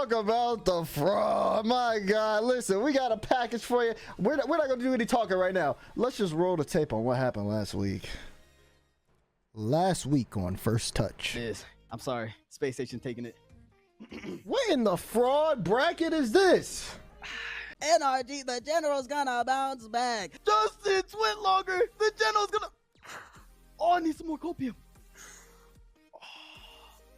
talk about the fraud. My God, listen, we got a package for you. We're not going to do any talking right now. Let's just roll the tape on what happened last week. Last week on First Touch. I'm sorry. Space Station taking it. What in the fraud bracket is this? NRG, the general's gonna bounce back. Justin, it's went longer. The general's gonna... Oh, I need some more copium.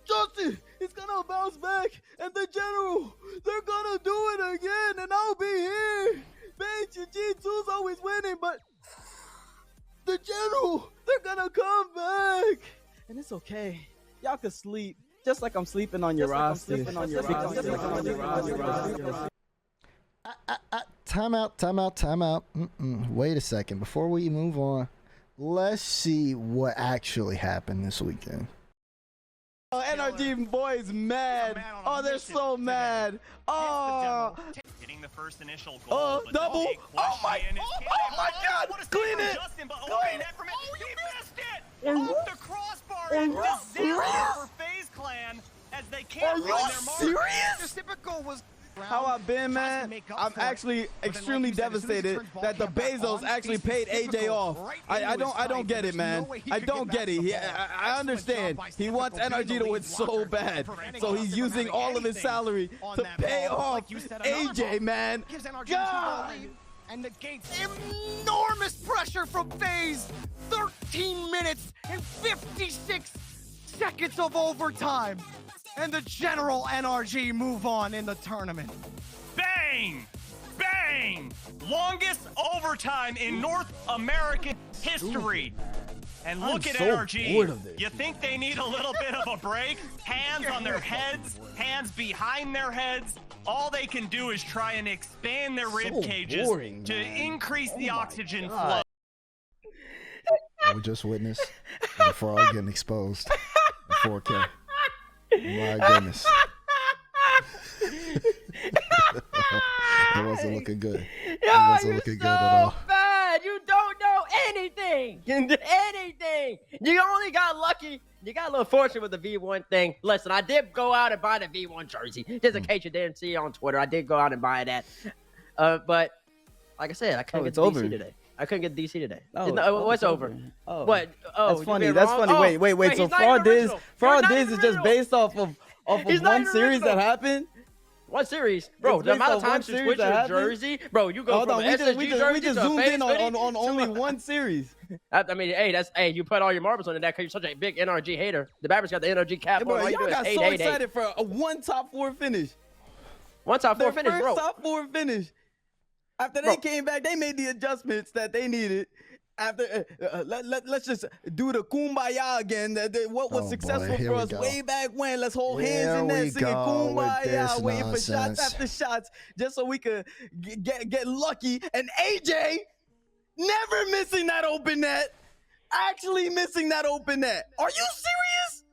Justin, it's gonna bounce back. And the general, they're gonna do it again. And I'll be here. Bench and G2's always winning, but... The general, they're gonna come back. And it's okay. Y'all can sleep. Just like I'm sleeping on your roster. Time out. Wait a second. Before we move on, let's see what actually happened this weekend. Oh, NRG boys mad. Oh, they're so mad. Oh. Getting the first initial goal. Oh, double. Oh my God. Clean it. Clean it. He missed it. Off the crossbar. And Dazerin for FaZe Clan as they can't run their mark. Serious? Typical was. How I been, man? I'm actually extremely devastated that the Bezos actually paid AJ off. I don't get it, man. I don't get it. I understand. He wants NRG to win so bad, so he's using all of his salary to pay off AJ, man. God. And the gates, enormous pressure from FaZe. 13 minutes and 56 seconds of overtime. And the general NRG move on in the tournament. Bang! Bang! Longest overtime in North American history. And look at NRG. You think they need a little bit of a break? Hands on their heads, hands behind their heads. All they can do is try and expand their rib cages to increase the oxygen flow. We just witnessed the fraud getting exposed in 4K. My goodness. It wasn't looking good. It wasn't looking good at all. Bad. You don't know anything. Anything. You only got lucky. You got a little fortunate with the V1 thing. Listen, I did go out and buy the V1 jersey. Just in case you didn't see it on Twitter, I did go out and buy that. But like I said, I couldn't get DC today. I couldn't get DC today. What's over? Oh, what? Oh, that's funny. That's funny. Oh, wait. So fraud Dizz is just based off of one series that happened. One series, bro. The amount of times you switch your jersey, bro. You go from SSG jersey we just zoomed in on only one series. I mean, hey, you put all your marbles on that because you're such a big NRG hater. The Babbers got the NRG cap. Bro, y'all got so excited for a one top 4 finish. One top 4 finish, bro. Top 4 finish. After they came back, they made the adjustments that they needed. After let's just do the kumbaya again. What was successful for us way back when? Let's hold hands in there, singing kumbaya, waiting for shots after shots, just so we could get lucky. And AJ never missing that open net, actually missing that open net. Are you serious?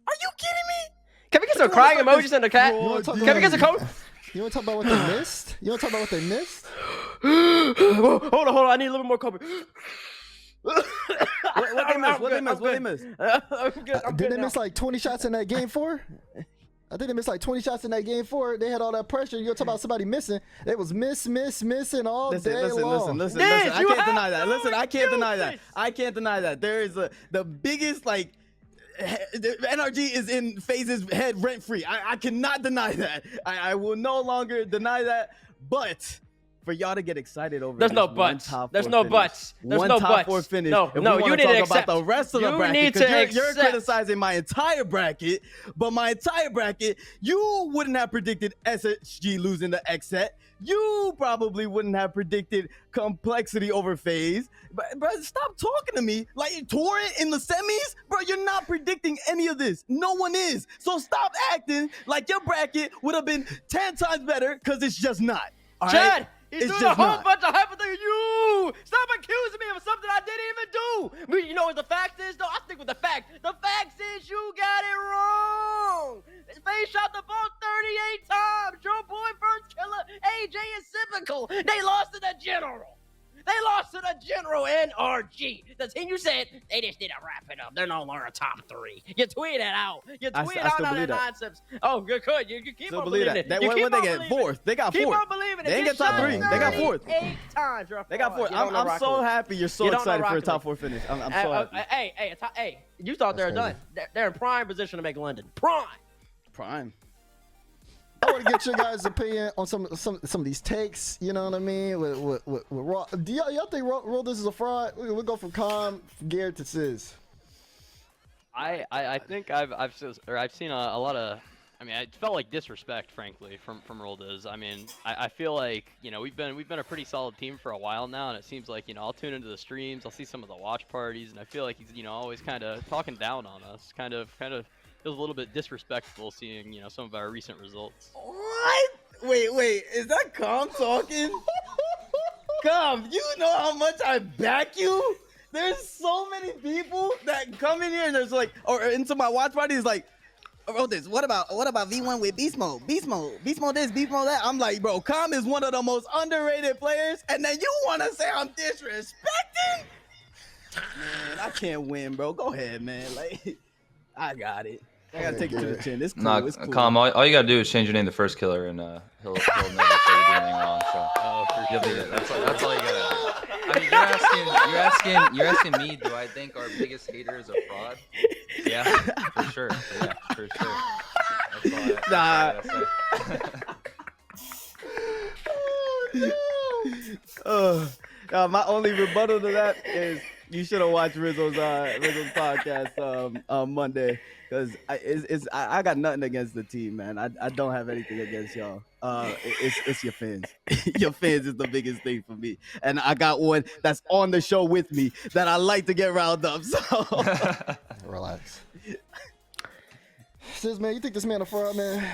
Are you kidding me? Can we get some crying emojis in the chat? Can we get some code? You want to talk about what they missed? Hold on. I need a little more coffee. What they miss? Did they miss like 20 shots in that game 4? I think they missed like 20 shots in that game 4. They had all that pressure. You're talking about somebody missing. It was missing all day long. Listen. I can't deny that. Listen, I can't deny that. There is the biggest the NRG is in FaZe's head rent free. I cannot deny that. I will no longer deny that. But for y'all to get excited over There's no buts. There's no buts. There's no top 4 finish. No, you need to accept about the rest of the bracket. You're criticizing my entire bracket, but my entire bracket, you wouldn't have predicted SSG losing the X set. You probably wouldn't have predicted complexity over FaZe. But bro, stop talking to me like Torrent in the semis. Bro, you're not predicting any of this. No one is. So stop acting like your bracket would have been 10 times better, because it's just not. All right? He's doing a whole bunch of hypothetical. You stop accusing me of something I didn't even do. You know what the fact is, though? I think with the fact. The fact is you got it wrong. FaZe shot the ball 38 times. Your boy first killer, AJ is typical. They lost to the general. They lost to the general NRG. The team you said they just need to wrap it up. They're no longer top 3. You tweet it out. You tweet out all that nonsense. Oh, good. You keep still on believing it. What they get? 4th. They got 4th. Keep on believing it. They ain't get top 3. They got 4th. 8 times. They got 4th. I'm so happy you're so excited for a top 4 finish. I'm so happy. Hey, you thought they were done. They're in prime position to make London. Prime. I want to get your guys' opinion on some of these takes. You know what I mean? With Raw. Do y'all think Raw this is a fraud? We'll go from Comm, Garrett to Sizz. I think I've seen a lot of. I mean, it felt like disrespect, frankly, from Roldas. I mean, I feel like, you know, we've been a pretty solid team for a while now, and it seems like, you know, I'll tune into the streams, I'll see some of the watch parties, and I feel like he's, you know, always kind of talking down on us. Kind of feels a little bit disrespectful seeing, you know, some of our recent results. What? Wait, is that Comm talking? Comm, you know how much I back you? There's so many people that come in here and there's like, or into my watch parties like, Roldas, what about V1 with beast mode this, beast mode that? I'm like, bro, Comm is one of the most underrated players, and then you want to say I'm disrespecting? Man, I can't win, bro. Go ahead, man. Like, I got it. I gotta take it to the chin. It's cool. Nah, it's cool. Comm, all you gotta do is change your name to First Killer, and he'll never say you did anything wrong. So that's all you gotta do. I mean, you're asking me, do I think our biggest hater is a fraud? Yeah, for sure. Yeah, for sure. That's all I gotta say. My only rebuttal to that is you should have watched Rizzo's podcast on Monday, because I got nothing against the team, man. I don't have anything against y'all. It's your fans. Your fans is the biggest thing for me, and I got one that's on the show with me that I like to get riled up. So Relax. Sizz, man, you think this man a fraud, man?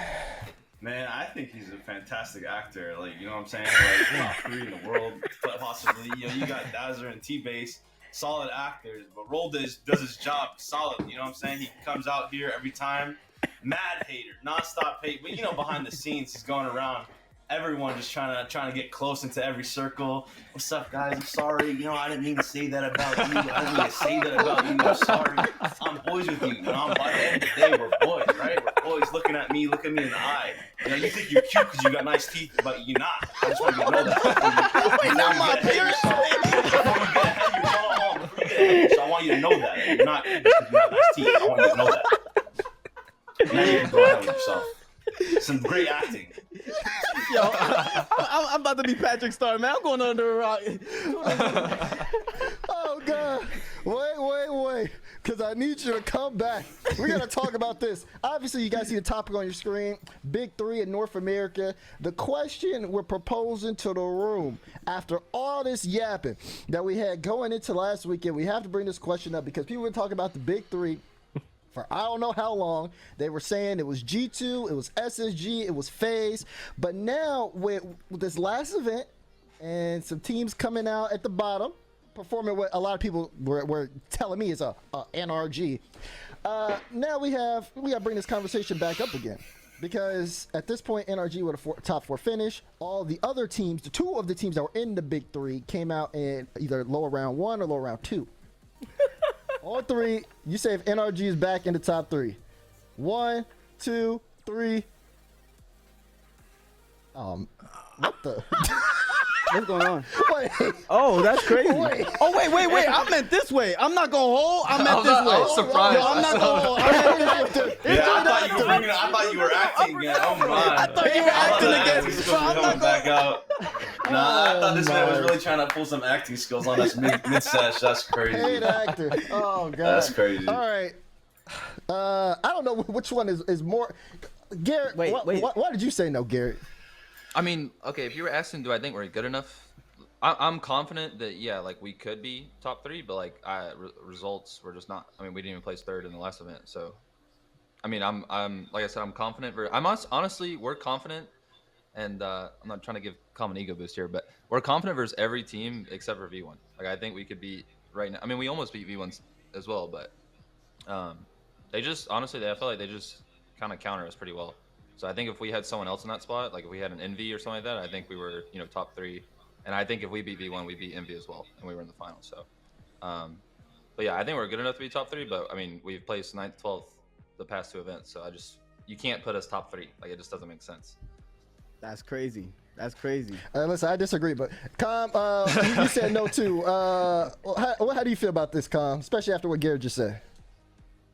Man, I think he's a fantastic actor. Like, you know what I'm saying? Like, top 3 in the world, possibly. You know, you got Dazerin and TBates, solid actors. But Roldas does his job solid. You know what I'm saying? He comes out here every time, mad hater, nonstop hate. But you know, behind the scenes, he's going around. Everyone just trying to get close into every circle. What's up, guys? I'm sorry. You know, I didn't mean to say that about you. I didn't mean to say that about you. I'm sorry. I'm boys with you. You know, by the end of the day, we're boys, right? We're boys. Look at me in the eye. You know, you think you're cute because you got nice teeth, but you're not. I just want you to know that. wait, not my appearance. So I want you to know that you're not cute because you got nice teeth. I want you to know that. Now you can go ahead with yourself. Some great acting. Yo, I'm about to be Patrick Star, man. I'm going under a rock. Oh, God. Wait. Because I need you to come back. We got to talk about this. Obviously, you guys see the topic on your screen. Big 3 in North America. The question we're proposing to the room, after all this yapping that we had going into last weekend, we have to bring this question up because people were talking about the Big 3 for I don't know how long. They were saying it was G2, it was SSG, it was FaZe. But now with this last event and some teams coming out at the bottom, performing what a lot of people were telling me is a NRG. Now we got to bring this conversation back up again. Because at this point, NRG with a top 4 finish. All the other teams, the 2 of the teams that were in the Big 3 came out in either lower round 1 or lower round 2. All 3, you say if NRG is back in the top 3. 1, 2, 3. What the? What's going on? Wait. Oh, that's crazy. Wait. Oh, wait. I meant this way. I'm not going to hold. I meant this way. I was surprised. Yo, I'm not going to hold. I meant this way. Yeah, I thought you were acting again. Oh my! I thought you were acting against. So I'm not back out. Nah, I thought this man was really trying to pull some acting skills on us mid-sesh. That's crazy. Paid actor. Oh, God. That's crazy. All right. I don't know which one is more. Garrett, Wait. Why did you say no, Garrett? I mean, okay, if you were asking, do I think we're good enough? I'm confident that, yeah, like we could be top 3, but like results were just not. I mean, we didn't even place 3rd in the last event, so. I mean, I'm like I said, I'm confident. Honestly, we're confident, and I'm not trying to give Comm an ego boost here, but we're confident versus every team except for V1. Like I think we could beat right now. I mean, we almost beat V1 as well, but they just honestly, I feel like they just kind of counter us pretty well. So I think if we had someone else in that spot, like if we had an Envy or something like that, I think we were, top 3. And I think if we beat V1, we beat Envy as well, and we were in the final. So, but yeah, I think we're good enough to be top 3. But I mean, we've placed 9th, 12th the past 2 events, so you can't put us top 3. Like, it just doesn't make sense. That's crazy. That's crazy. Listen, I disagree, but Comm, you said no too. How do you feel about this, Comm, especially after what Garrett just said?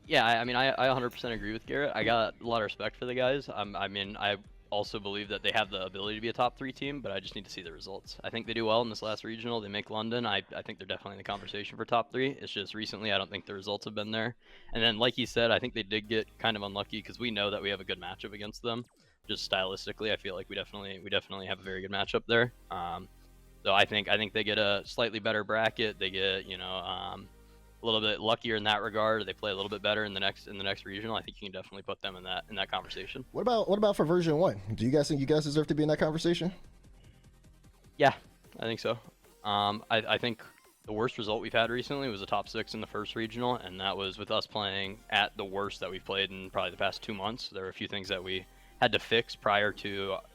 Yeah, I mean, I 100% agree with Garrett. I got a lot of respect for the guys. I mean, I also believe that they have the ability to be a top 3 team, but I just need to see the results. I think they do well in this last regional. They make London. I think they're definitely in the conversation for top 3. It's just recently I don't think the results have been there. And then, like he said, I think they did get kind of unlucky because we know that we have a good matchup against them. Just stylistically, I feel like we definitely have a very good matchup there. So I think they get a slightly better bracket. They get a little bit luckier in that regard. They play a little bit better in the next regional. I think you can definitely put them in that conversation. What about for version 1? Do you guys think you guys deserve to be in that conversation? Yeah, I think so. I think the worst result we've had recently was a top 6 in the first regional, and that was with us playing at the worst that we've played in probably the past 2 months. There were a few things that we had to fix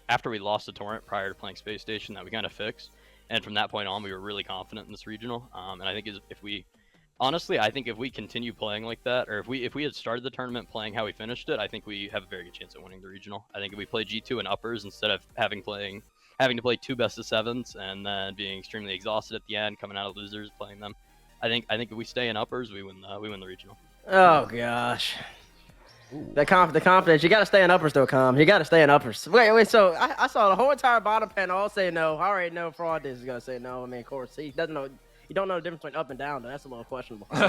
after we lost the Torrent prior to playing Space Station that we kind of fixed. And from that point on, we were really confident in this regional. And I think if we continue playing like that, or if we had started the tournament playing how we finished it, I think we have a very good chance of winning the regional. I think if we play G2 and uppers instead of having to play 2 best of 7s and then being extremely exhausted at the end, coming out of losers playing them, I think if we stay in uppers, we win the regional. Oh gosh. The confidence. You got to stay in uppers, though, Comm. You got to stay in uppers. Wait. So I saw the whole entire bottom panel all say no. I already know Fraud is going to say no. I mean, of course, he doesn't know. You don't know the difference between up and down, though. That's a little questionable. I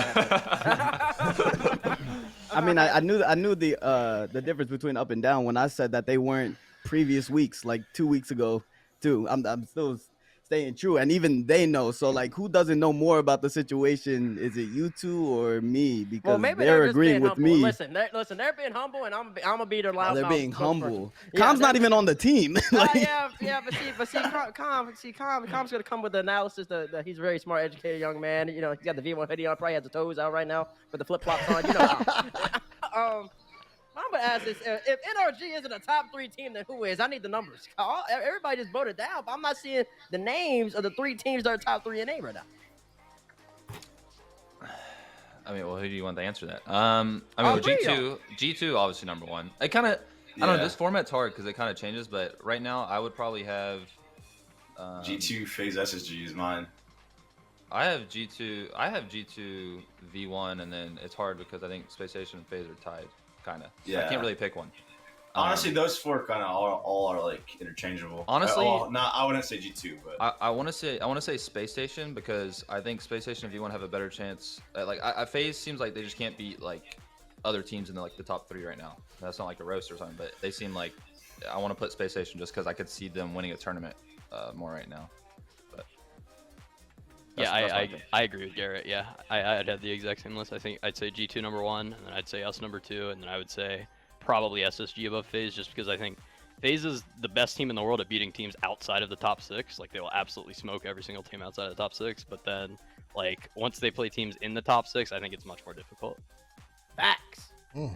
mean, I knew the difference between up and down when I said that they weren't previous weeks, like 2 weeks ago, too. I'm still staying true, and even they know. So, like, who doesn't know more about the situation? Is it you two or me? Because maybe they're just agreeing being with humble. me. Listen, they're being humble, and I'm gonna be their loud. They're being humble. Yeah, Comm's not even on the team. Like, but see, Comm's gonna come with the analysis that he's a very smart, educated young man. You know, he's got the V1 hoodie on, probably has the toes out right now with the flip flops on. You know. I'm gonna ask this: if NRG isn't a top 3 team, then who is? I need the numbers. Everybody just voted down, but I'm not seeing the names of the 3 teams that are top 3 in A right now. I mean, well, who do you want to answer that? G2 obviously number 1. It kind of, I don't know, this format's hard because it kind of changes, but right now I would probably have G2 FaZe SSG is mine. I have G2 V1, and then it's hard because I think Space Station and FaZe are tied, kind of. So I can't really pick one. Honestly, those 4 kind of all are like interchangeable. Honestly, I wouldn't say G2, but I want to say Space Station because I think Space Station and V1 have a better chance. FaZe seems like they just can't beat like other teams in the top 3 right now. That's not like a roast or something, but they seem like I want to put Space Station just because I could see them winning a tournament more right now. But I agree with Garrett. Yeah, I'd have the exact same list. I think I'd say G2 number 1, and then I'd say us number 2, and then I would say probably SSG above FaZe, just because I think FaZe is the best team in the world at beating teams outside of the top 6. Like, they will absolutely smoke every single team outside of the top 6, but then like once they play teams in the top 6, I think it's much more difficult. Facts.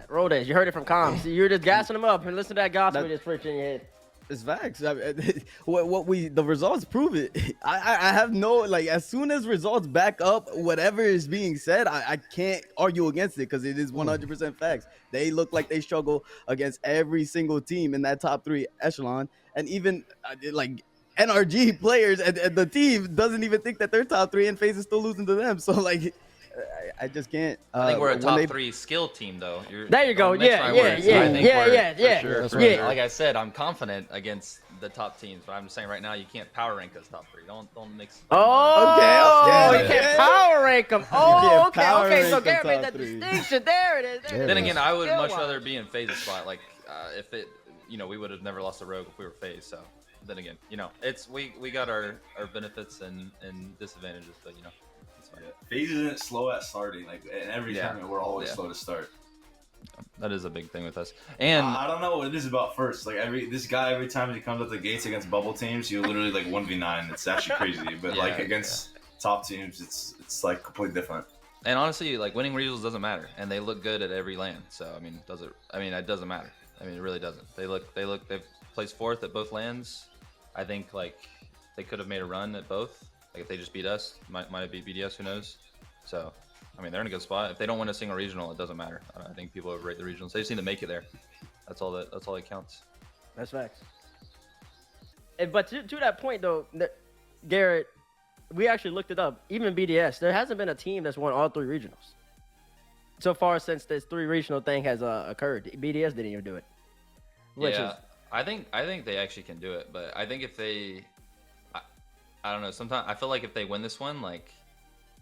Roll this. You heard it from Comm. See, you're just gassing them up and listen to that gospel just preaching in your head. It's facts. I mean, the results prove it. I have no, like, as soon as results back up whatever is being said, I can't argue against it because it is 100% facts. They look like they struggle against every single team in that top 3 echelon, and even like NRG players and the team doesn't even think that they're top 3, and FaZe is still losing to them. So like, I just can't. I think we're a top 3 skill team, though. There you go. Yeah. Sure. Like I said, I'm confident against the top teams, but I'm just saying right now you can't power rank us top 3. Don't mix. Okay. You can't power rank them. Oh, okay. So Garrett made that distinction. There it is. Then again, I would much rather be in FaZe's spot. Like, if it, we would have never lost a Rogue if we were FaZe. So then again, it's we got our benefits and disadvantages, but FaZe isn't slow at starting. Like, in every tournament, we're always slow to start. That is a big thing with us. And I don't know what it is about first. Like, this guy, every time he comes at the gates against bubble teams, you literally like 1v9. It's actually crazy. But against top teams, it's like completely different. And honestly, like, winning regionals doesn't matter, and they look good at every LAN. So I mean, does it? I mean, it doesn't matter. I mean, it really doesn't. They've placed 4th at both LANs. I think like they could have made a run at both. Like if they just beat us, might have beat BDS, who knows? So, I mean, they're in a good spot. If they don't win a single regional, it doesn't matter. I think people overrate the regionals. They just need to make it there. That's all that counts. That's facts. But to that point though, Garrett, we actually looked it up. Even BDS, there hasn't been a team that's won all 3 regionals so far since this 3 regional thing has occurred. BDS didn't even do it. I think they actually can do it, but I think if they, I don't know. Sometimes I feel like if they win this one, like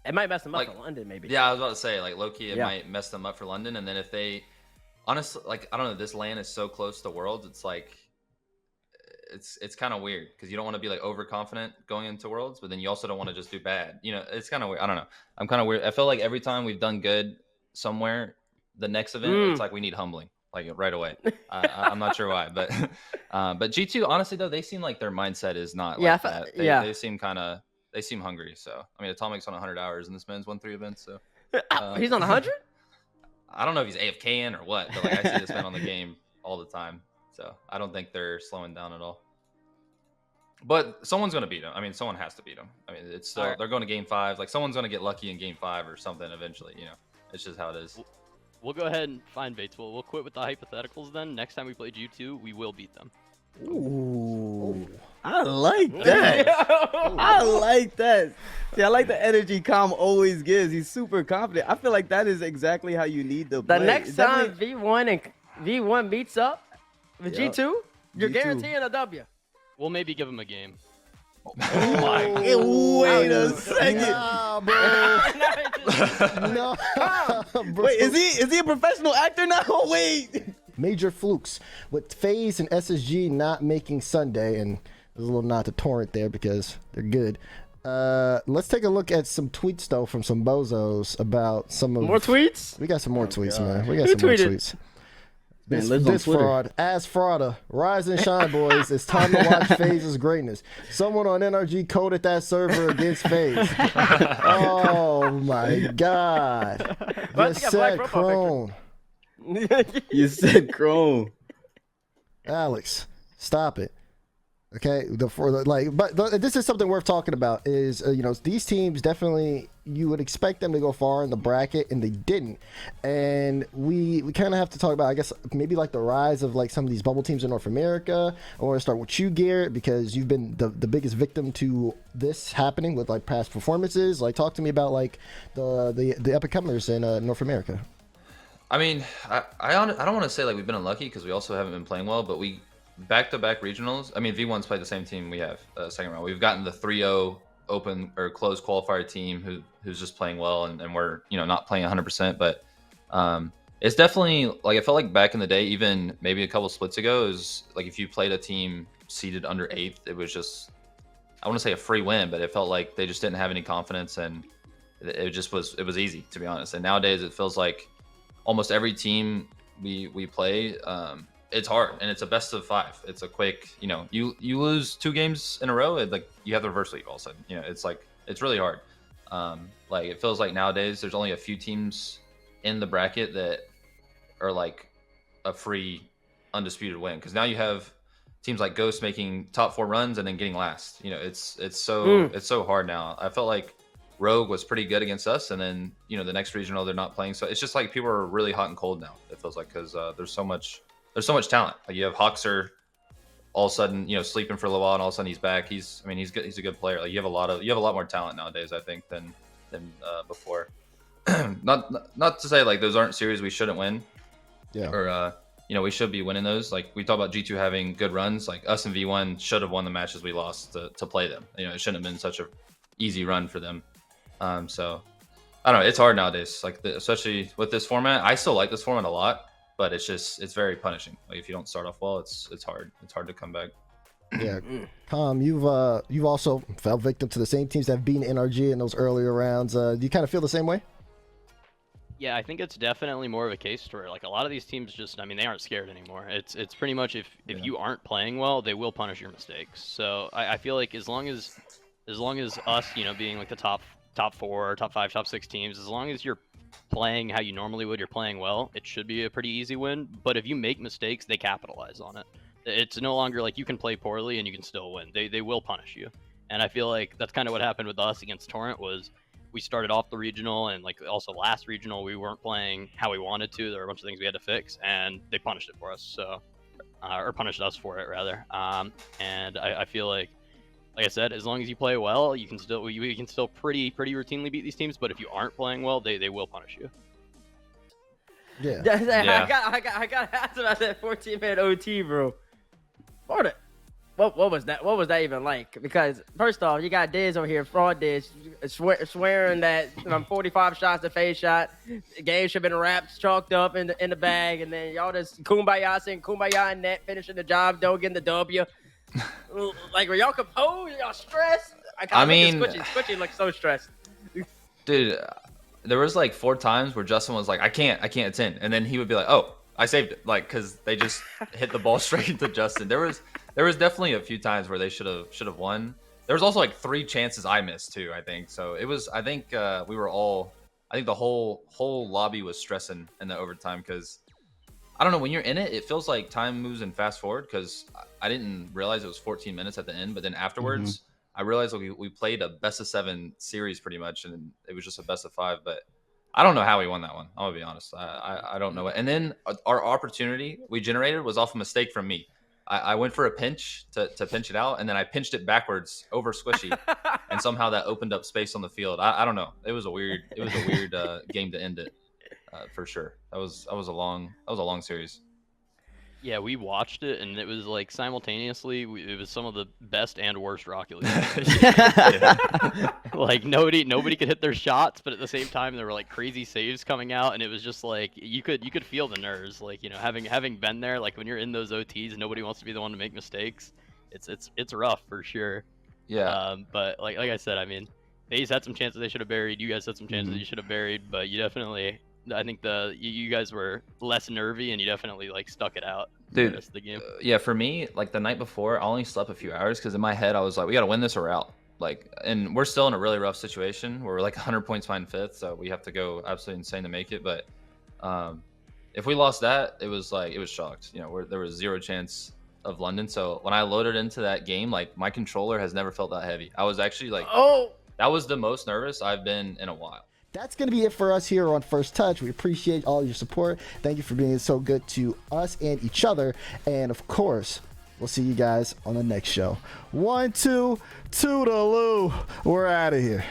it might mess them up for London, maybe. Yeah, I was about to say, like low-key, it might mess them up for London, and then if they, honestly, like I don't know, this LAN is so close to Worlds, it's like. It's kind of weird because you don't want to be like overconfident going into Worlds, but then you also don't want to just do bad. You know, it's kind of weird. I don't know. I'm kind of weird. I feel like every time we've done good somewhere, the next event it's like we need humbling like right away. I'm not sure why, but G2 honestly though, they seem like their mindset is not like that. They seem they seem hungry. So I mean, Atomic's on 100 hours and this man's won 3 events. So he's on 100. I don't know if he's AFKing or what, but like I see this man on the game all the time. So I don't think they're slowing down at all. But someone's going to beat them. I mean, someone has to beat them. I mean, it's still, they're going to game 5. Like someone's going to get lucky in game 5 or something eventually. You know, it's just how it is. We'll go ahead and find Bates. We'll quit with the hypotheticals then. Next time we play G2, we will beat them. Ooh, I like that. I like that. See, I like the energy Comm always gives. He's super confident. I feel like that is exactly how you need to play. The next time V1 meets up with G2, you're guaranteeing a W. We'll maybe give him a game. Oh my God. Wait a second. Nah, bro. No. Bro. Wait, is he a professional actor now? Wait. Major flukes with FaZe and SSG not making Sunday, and there's a little nod to Torrent there because they're good. Let's take a look at some tweets though from some bozos about some of more tweets. We got some more tweets, man. We got some more tweets. This fraud, ass frauder, rise and shine, boys. It's time to watch FaZe's greatness. Someone on NRG coded that server against FaZe. Oh my God! You said Crone. You said Crone. Alex, stop it. Okay, but this is something worth talking about. Is these teams definitely you would expect them to go far in the bracket, and they didn't. And we kind of have to talk about, I guess, maybe like the rise of like some of these bubble teams in North America. I want to start with you, Garrett, because you've been the biggest victim to this happening with like past performances. Like, talk to me about like the up and comers in North America. I mean, I don't want to say like we've been unlucky because we also haven't been playing well, but we back-to-back regionals. I mean, V1's played the same team we have second round. We've gotten the 3-0 open or closed qualifier team who's just playing well, and we're not playing 100%. But it's definitely like I felt like back in the day, even maybe a couple splits ago, is like if you played a team seeded under 8th, it was just I want to say a free win, but it felt like they just didn't have any confidence, and it was easy, to be honest. And nowadays it feels like almost every team we play. It's hard, and it's a best of 5. It's a quick, you lose 2 games in a row, like you have the reverse league all of a sudden. It's like it's really hard. Like it feels like nowadays there's only a few teams in the bracket that are like a free undisputed win, because now you have teams like Ghost making top 4 runs and then getting last. It's so hard now. I felt like Rogue was pretty good against us, and then the next regional they're not playing, so it's just like people are really hot and cold now. It feels like because there's so much talent. Like you have Hoxer all of a sudden, sleeping for a little while, and all of a sudden he's back. He's good. He's a good player. Like you have a lot more talent nowadays, I think, than before. not to say like those aren't series we shouldn't win. Yeah. Or we should be winning those. Like we talk about G2 having good runs. Like us and V1 should have won the matches we lost to play them. It shouldn't have been such a easy run for them. So I don't know. It's hard nowadays. Like especially with this format. I still like this format a lot. But it's very punishing. Like if you don't start off well, it's hard. It's hard to come back. Yeah, Comm, you've also fell victim to the same teams that have beaten NRG in those earlier rounds. Do you kind of feel the same way? Yeah, I think it's definitely more of a case where like a lot of these teams just, they aren't scared anymore. It's pretty much if you aren't playing well, they will punish your mistakes. So I feel like as long as us, being like the top 4, top 5, top 6 teams, as long as you're playing how you normally would, you're playing well, it should be a pretty easy win. But if you make mistakes, they capitalize on it. It's no longer like you can play poorly and you can still win. They will punish you. And I feel like that's kind of what happened with us against Torrent. Was we started off the regional, and like also last regional, we weren't playing how we wanted to. There were a bunch of things we had to fix, and they punished it for us. So, or punished us for it rather. And I feel like I said, as long as you play well, you can still pretty routinely beat these teams. But if you aren't playing well, they will punish you. Yeah. I got to ask about that 14-man OT, bro. What was that? What was that even like? Because first off, you got Dizz over here, fraud Dizz, swearing that 45 shots to face shot. The game should have been wrapped, chalked up in the bag, and then y'all just kumbaya saying kumbaya in net, finishing the job, don't get the W. Like, were y'all composed? Y'all stressed? I mean, Squishy looked so stressed. Dude, there was like 4 times where Justin was like, I can't, it's in. And then he would be like, oh, I saved it. Like, because they just hit the ball straight into Justin. There was definitely a few times where they should have won. There was also like 3 chances I missed too, I think. So it was, I think we were all, I think the whole lobby was stressing in the overtime because I don't know, when you're in it, it feels like time moves and fast forward because I didn't realize it was 14 minutes at the end. But then afterwards, I realized we played a best of 7 series pretty much, and it was just a best of 5. But I don't know how we won that one. I'm gonna be honest. I don't know. And then our opportunity we generated was off a mistake from me. I went for a pinch to pinch it out, and then I pinched it backwards over Squishy, and somehow that opened up space on the field. I don't know. It was a weird game to end it for sure. That was a long series. Yeah, we watched it, and it was like simultaneously, it was some of the best and worst Rocket League. Like nobody could hit their shots, but at the same time, there were like crazy saves coming out, and it was just like you could feel the nerves. Like, you know, having been there, like when you're in those OTs, nobody wants to be the one to make mistakes. It's rough for sure. Yeah. But like I said, I mean, FaZe had some chances they should have buried. You guys had some chances you should have buried, but you definitely. I think you guys were less nervy, and you definitely like stuck it out. Dude, the rest of the game. Yeah, for me, like the night before, I only slept a few hours because in my head I was like, we got to win this or we're out. Like, and we're still in a really rough situation. We're like 100 points behind 5th, so we have to go absolutely insane to make it. But if we lost that, it was shocked. You know, there was 0 chance of London. So when I loaded into that game, like my controller has never felt that heavy. I was actually like, that was the most nervous I've been in a while. That's going to be it for us here on First Touch. We appreciate all your support. Thank you for being so good to us and each other. And, of course, we'll see you guys on the next show. 1, 2, toodaloo. We're out of here.